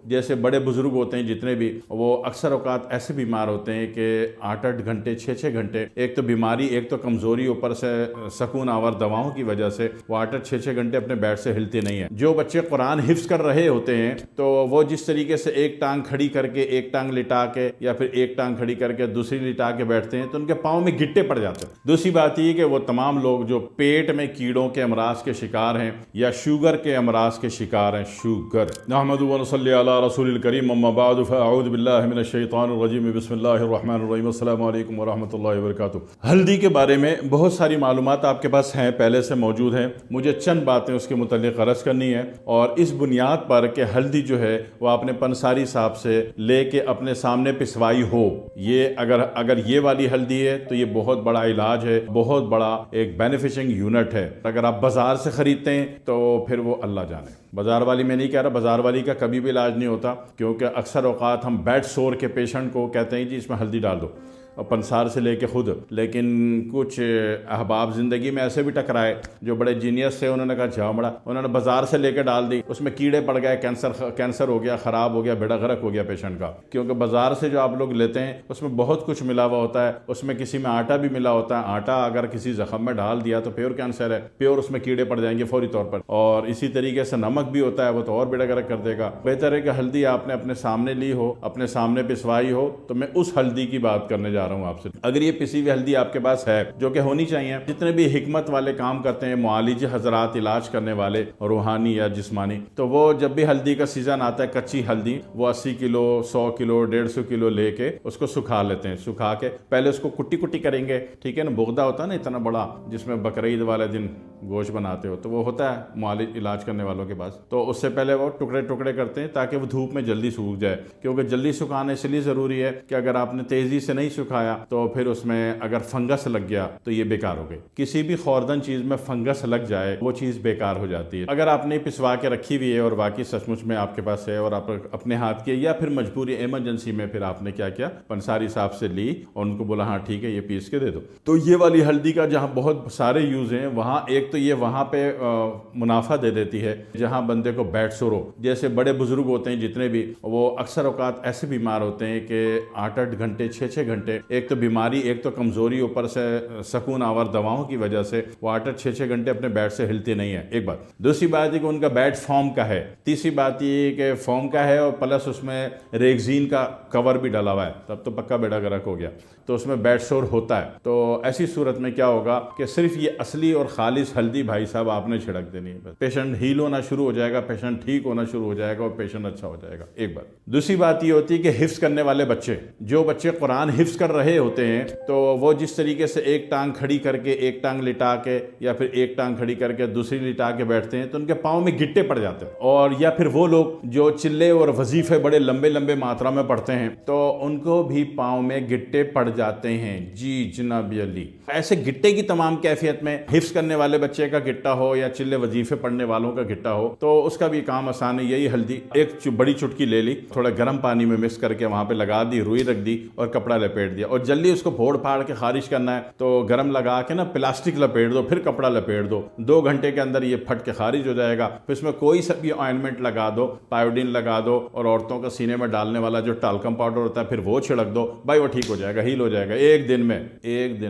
जैसे बड़े बुजुर्ग होते हैं जितने भी, वो अक्सर औकात ऐसे बीमार होते हैं कि 8-8 घंटे 6-6 घंटे, एक तो बीमारी, एक तो कमजोरी, ऊपर से सकून आवर दवाओं की वजह से वो 8-8 6-6 घंटे अपने बेड से हिलते नहीं है। जो बच्चे कुरान हिफ्ज कर रहे होते हैं तो वो जिस तरीके से एक टांग खड़ी करके, एक टांग लिटा के, या फिर एक टांग खड़ी करके दूसरी लिटा के बैठते हैं तो उनके पाँव में गिट्टे पड़ जाते हैं। दूसरी बात ये कि वो तमाम लोग जो पेट में कीड़ों के अमराज के शिकार हैं या शुगर के अमराज के शिकार हैं, शुगर। नहमदु व नसल्ली अला रसूलिल करीम, अम्मा बाद, फअऊज़ु बिल्लाहि मिनश शैतानिर रजीम, बिस्मिल्लाहिर रहमानिर रहीम, अस्सलामु अलैकुम व रहमतुल्लाहि व बरकातुहू। हल्दी के बारे में बहुत सारी मालूमात आपके पास हैं, पहले से मौजूद हैं। मुझे चंद बातें उसके मुतालिक अर्ज़ करनी है और इस बुनियाद पर कि हल्दी जो है वो आपने पंसारी साहब से लेके अपने सामने पिसवाई हो। ये अगर ये वाली हल्दी है तो ये बहुत बड़ा इलाज है, बहुत बड़ा एक बेनिफिशिंग यूनिट है। अगर आप बाजार से खरीदते हैं तो फिर वो अल्लाह जाने। बाजार वाली मैं नहीं कह रहा, बाजार वाली का कभी भी इलाज नहीं होता, क्योंकि अक्सर औकात हम बेड सोर के पेशेंट को कहते हैं जी इसमें हल्दी डाल दो, और पंसार से लेके खुद। लेकिन कुछ अहबाब ज़िंदगी में ऐसे भी टकराए जो बड़े जीनियस थे, उन्होंने कहा जाओ बड़ा, उन्होंने बाजार से लेके डाल दी, उसमें कीड़े पड़ गए, कैंसर हो गया, ख़राब हो गया, बेड़ा गर्क हो गया पेशेंट का। क्योंकि बाजार से जो आप लोग लेते हैं उसमें बहुत कुछ मिला हुआ होता है, उसमें किसी में आटा भी मिला होता है। आटा अगर किसी जख्म में डाल दिया तो प्योर कैंसर है, प्योर उसमें कीड़े पड़ जाएंगे फौरी तौर पर। और इसी तरीके से नमक भी होता है, वो तो और बेड़ा गर्क कर देगा। बेहतर है कि हल्दी आपने अपने सामने ली हो, अपने सामने पिसवाई हो। तो मैं उस हल्दी की बात करने जा रहा हूँ आपसे। अगर ये पिसी हुई हल्दी आपके पास है, जो कि होनी चाहिए, जितने भी हिकमत वाले काम करते हैं, मुआलिज हजरात, इलाज करने वाले रूहानी या जिस्मानी, तो वो जब भी हल्दी का सीजन आता है, कच्ची हल्दी वो 80 किलो 100 किलो 150 किलो लेके उसको सुखा लेते हैं। सुखा के पहले उसको कुट्टी कुट्टी करेंगे, ठीक है ना। बोगदा होता है ना इतना बड़ा, जिसमें बकरीद वाले दिन गोश्त बनाते हो, तो वो होता है मुआलिज इलाज करने वालों के पास। तो उससे पहले वो टुकड़े टुकड़े करते हैं ताकि वो धूप में जल्दी सूख जाए। क्योंकि जल्दी सुखाना इसलिए ज़रूरी है कि अगर आपने तेज़ी से नहीं सुखाया तो फिर उसमें अगर फंगस लग गया तो ये बेकार हो गई। किसी भी खौरदन चीज़ में फंगस लग जाए वो चीज़ बेकार हो जाती है। अगर आपने पिसवा के रखी हुई है और बाकी सचमुच में आपके पास है और आप अपने हाथ की, या फिर मजबूरी इमरजेंसी में फिर आपने क्या किया, पंसारी साहब से ली और उनको बोला हाँ ठीक है ये पीस के दे दो। तो ये वाली हल्दी का जहाँ बहुत सारे यूज़ हैं, वहाँ एक तो ये वहाँ पे मुनाफा दे देती है जहाँ बंदे को बेड सोर हो। जैसे बड़े बुजुर्ग होते हैं जितने भी, वो अक्सर औकात ऐसे बीमार होते हैं कि 8-8 घंटे 6-6 घंटे, एक तो बीमारी, एक तो कमजोरी, ऊपर से सकून आवर दवाओं की वजह से वो 8-8 6-6 घंटे अपने बेड से हिलते नहीं है। एक बात। दूसरी बात है कि उनका बेड फॉर्म का है। तीसरी बात ये कि फॉर्म का है और प्लस उसमें रेगजीन का कवर भी डाला हुआ है, तब तो पक्का बेड़ा गर्क हो गया, तो उसमें बेड शोर होता है। तो ऐसी सूरत में क्या होगा कि सिर्फ ये असली और खालिश हल्दी भाई साहब आपने छिड़क देनी है, पेशेंट हील होना शुरू हो जाएगा, पेशेंट ठीक होना शुरू हो जाएगा और पेशेंट अच्छा हो जाएगा। एक बात। दूसरी बात ये होती है कि हिफ्ज करने वाले बच्चे, जो बच्चे कुरान हिफ्ज कर रहे होते हैं, तो वो जिस तरीके से एक टांग खड़ी करके, एक टांग लिटा के, या फिर एक टांग खड़ी करके दूसरी लिटा के बैठते हैं तो उनके पाँव में गिट्टे पड़ जाते हैं। और या फिर वो लोग जो चिल्ले और वजीफे बड़े लंबे लंबे मात्रा में पढ़ते हैं तो उनको भी पाँव में गिट्टे पड़ जाते हैं। जी जनाब अली। ऐसे गिट्टे की तमाम कैफियत में हिफ्ज करने वाले बच्चे का गिट्टा हो या चिल्ले वजीफे पढ़ने वालों का गिट्टा हो तो उसका भी काम आसान है। यही हल्दी एक बड़ी चुटकी ले ली, थोड़ा गर्म पानी में मिक्स करके वहां पे लगा दी, रुई रख दी और कपड़ा लपेट दिया। और जल्दी उसको फोड़ फाड़ के खारिज करना है तो गर्म लगा के ना प्लास्टिक लपेट दो, फिर कपड़ा लपेट दो। 2 घंटे के अंदर ये फट के खारिज हो जाएगा। फिर इसमें कोई सा भी ऑइंटमेंट लगा दो, पायोडीन लगा दो, और औरतों का सीने में डालने वाला जो टाल्कम पाउडर होता है फिर वो छिड़क दो, भाई वो ठीक हो जाएगा, हील हो जाएगा एक दिन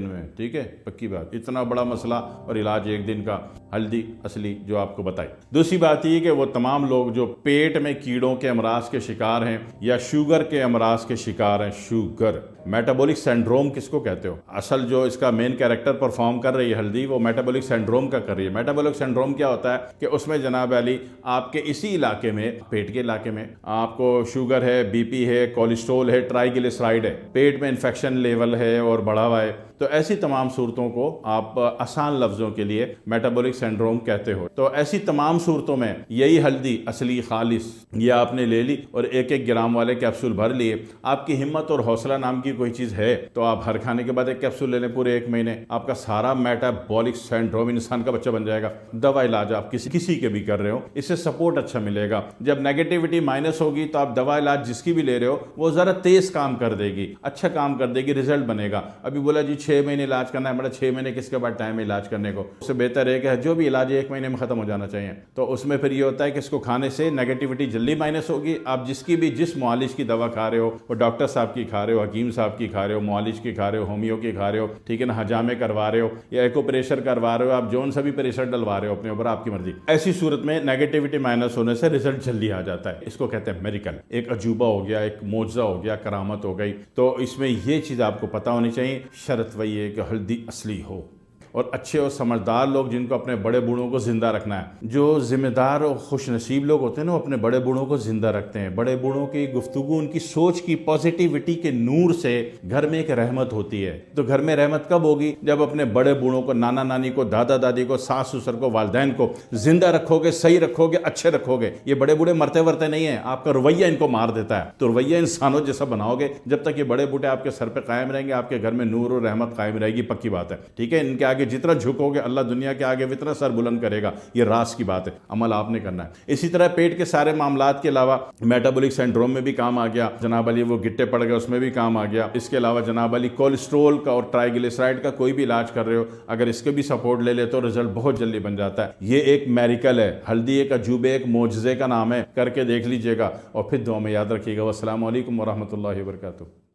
में। ठीक है, पक्की बात। इतना बड़ा मसला और इलाज एक दिन का, हल्दी असली जो आपको बताई। दूसरी बात ये कि वो तमाम लोग जो पेट में कीड़ों के अमराज के शिकार हैं या शुगर के अमराज के शिकार हैं, शुगर, मेटाबॉलिक सिंड्रोम किसको कहते हो, असल जो इसका मेन कैरेक्टर परफॉर्म कर रही है हल्दी, वो मेटाबॉलिक सिंड्रोम का कर रही है। मेटाबॉलिक सिंड्रोम क्या होता है कि उसमें जनाब अली आपके इसी इलाके में, पेट के इलाके में आपको शुगर है, बीपी है, कोलेस्ट्रॉल है, ट्राइग्लिसराइड है, पेट में इन्फेक्शन लेवल है और बढ़ा हुआ है, तो ऐसी तमाम सूरतों को आप आसान लफ्जों के लिए मेटाबॉलिक सिंड्रोम कहते हो। तो ऐसी तमाम सूरतों में यही हल्दी असली खालिश ये आपने ले ली और 1-1 ग्राम वाले कैप्सूल भर लिए। आपकी हिम्मत और हौसला नाम की कोई चीज़ है तो आप हर खाने के बाद 1 कैप्सूल ले लें पूरे 1 महीने, आपका सारा मेटाबॉलिक सिंड्रोम, इंसान का बच्चा बन जाएगा। दवा इलाज आप किसी के भी कर रहे हो, इससे सपोर्ट अच्छा मिलेगा। जब नेगेटिविटी माइनस होगी तो आप दवा इलाज जिसकी भी ले रहे हो वो ज़रा तेज़ काम कर देगी, अच्छा काम कर देगी, रिजल्ट बनेगा। अभी बोला जी 6 महीने इलाज करना है, मतलब 6 महीने किसके बाद टाइम है इलाज करने को। उससे बेहतर है कि जो भी इलाज है 1 महीने में ख़त्म हो जाना चाहिए। तो उसमें फिर ये होता है कि इसको खाने से नेगेटिविटी जल्दी माइनस होगी। आप जिस मुआलिज की दवा खा रहे हो, वो डॉक्टर साहब की खा रहे हो, हकीम साहब की खा रहे हो, मुआलिज की खा रहे हो, होमियो की खा रहे हो, ठीक है ना, हजामे करवा रहे हो या एको प्रेशर करवा रहे हो, आप जोन सा भी प्रेशर डलवा रहे हो अपने ऊपर, आपकी मर्जी। ऐसी सूरत में नेगेटिविटी माइनस होने से रिजल्ट जल्दी आ जाता है। इसको कहते हैं मेरिकल, एक अजूबा हो गया, एक मोजा हो गया, करामत हो गई। तो इसमें ये चीज़ आपको पता होनी चाहिए, शर्त वही है कि हल्दी असली हो और अच्छे और समझदार लोग जिनको अपने बड़े बूढ़ों को ज़िंदा रखना है। जो ज़िम्मेदार और खुशनसीब लोग होते हैं ना, वो अपने बड़े बूढ़ों को ज़िंदा रखते हैं। बड़े बूढ़ों की गुफ्तगू, उनकी सोच की पॉजिटिविटी के नूर से घर में एक रहमत होती है। तो घर में रहमत कब होगी? जब अपने बड़े बूढ़ों को, नाना नानी को, दादा दादी को, सास ससुर को, वालदैन को ज़िंदा रखोगे, सही रखोगे, अच्छे रखोगे। ये बड़े बूढ़े मरते वरते नहीं है, आपका रवैया इनको मार देता है। तो रवैया इंसानों जैसा बनाओगे, जब तक ये बड़े बूढ़े आपके सर पर कायम रहेंगे, आपके घर में नूर और रहमत कायम रहेगी, पक्की बात है। ठीक है, इनके आगे जितना झुकोगे, अल्लाह दुनिया के आगे इतना सर बुलंद करेगा। ये रास की बात है, अमल आपने करना है। इसी तरह पेट के सारे मामलात के अलावा मेटाबॉलिक सिंड्रोम में भी काम आ गया जनाब अली, वो गिट्टे पड़ गए, उसमें भी काम आ गया। इसके अलावा जनाब अली कोलेस्ट्रोल का और ट्राइग्लिसराइड का कोई भी इलाज कर रहे हो, अगर इसके भी सपोर्ट ले ले तो रिजल्ट बहुत जल्दी बन जाता है। ये एक मेरिकल है, हल्दी एक अजूबे, एक मोजज़े का नाम है, करके देख लीजिएगा और फिर दुआ में याद रखिएगा। वस्सलामु अलैकुम वरहमतुल्लाहि वबरकातुहू।